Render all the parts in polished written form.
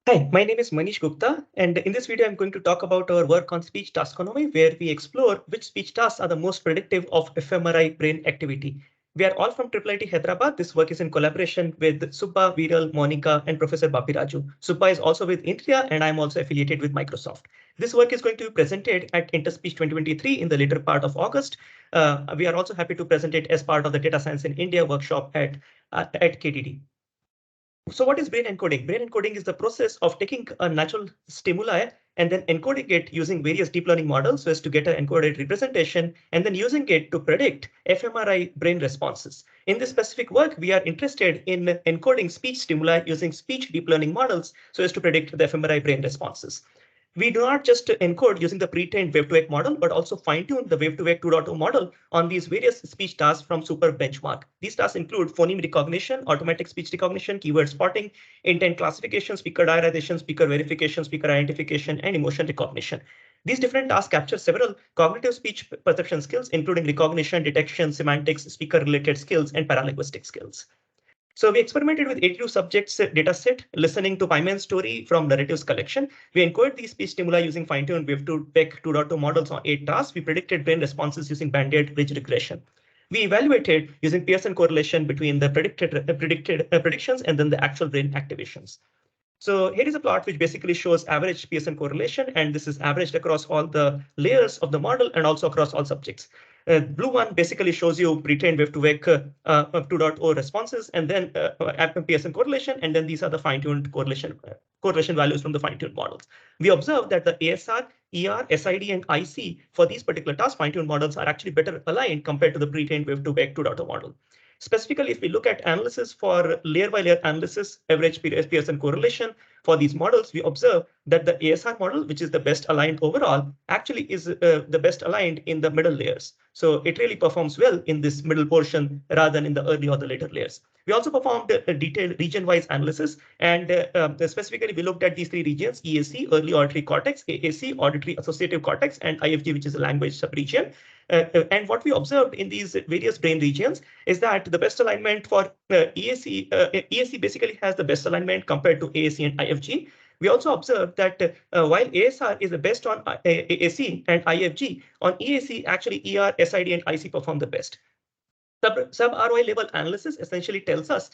Hi, my name is Manish Gupta, and in this video, I'm going to talk about our work on speech taskonomy, where we explore which speech tasks are the most predictive of fMRI brain activity. We are all from IIIT Hyderabad. This work is in collaboration with Subba, Viral, Monica, and Professor Babiraju. Subba is also with India, and I'm also affiliated with Microsoft. This work is going to be presented at Interspeech 2023 in the later part of August. We are also happy to present it as part of the Data Science in India workshop at KDD. So what is brain encoding? Brain encoding is the process of taking a natural stimuli and then encoding it using various deep learning models so as to get an encoded representation and then using it to predict fMRI brain responses. In this specific work, we are interested in encoding speech stimuli using speech deep learning models so as to predict the fMRI brain responses. We do not just encode using the pre-trained wave-to-wake model, but also fine-tune the wave-to-wake 2.0 model on these various speech tasks from Super Benchmark. These tasks include phoneme recognition, automatic speech recognition, keyword spotting, intent classification, speaker diarization, speaker verification, speaker identification, and emotion recognition. These different tasks capture several cognitive speech perception skills, including recognition, detection, semantics, speaker-related skills, and paralinguistic skills. So we experimented with 82 subjects data set, listening to Pyman's story from narratives collection. We encoded these speech stimuli using fine-tuned wave-to-vec 2.2 models on 8 tasks. We predicted brain responses using banded ridge regression. We evaluated using Pearson correlation between the predicted predictions and then the actual brain activations. So here is a plot which basically shows average Pearson correlation, and this is averaged across all the layers of the model and also across all subjects. Blue one basically shows you pre-trained wave-to-wake 2.0 responses, and then Pearson correlation, and then these are the fine-tuned correlation values from the fine-tuned models. We observe that the ASR, ER, SID, and IC for these particular task fine-tuned models are actually better aligned compared to the pre-trained wave-to-wake 2.0 model. Specifically, if we look at analysis for layer-by-layer analysis, average Pearson correlation for these models, we observe that the ASR model, which is the best aligned overall, actually is the best aligned in the middle layers. So it really performs well in this middle portion rather than in the early or the later layers. We also performed a detailed region-wise analysis, and specifically we looked at these three regions: EAC, early auditory cortex, AAC, auditory associative cortex, and IFG, which is a language subregion. And what we observed in these various brain regions is that the best alignment for EAC basically has the best alignment compared to AAC and IFG. We also observed that while ASR is the best on AAC and IFG, on EAC, actually ER, SID, and IC perform the best. Sub-ROI level analysis essentially tells us,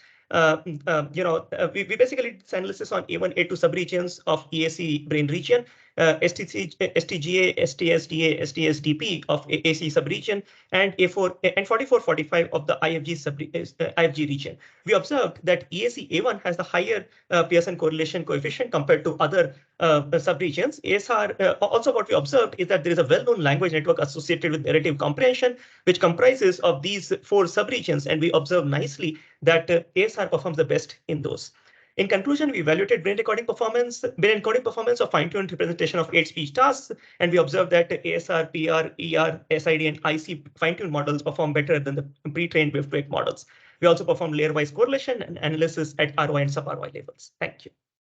we basically did analysis on A1, A2 subregions of EAC brain region, STGA, STSDA, STSDP of AAC subregion, and A4 and 44, 45 of the IFG region. We observed that EAC A1 has the higher Pearson correlation coefficient compared to other subregions. ASR, also what we observed is that there is a well-known language network associated with narrative comprehension, which comprises of these 4 subregions, and we observe nicely that ASR performs the best in those. In conclusion, we evaluated brain encoding performance of fine-tuned representation of 8 speech tasks, and we observed that ASR, PR, ER, SID, and IC fine-tuned models perform better than the pre-trained wave-to-wake models. We also performed layer-wise correlation and analysis at ROI and sub-ROI levels. Thank you.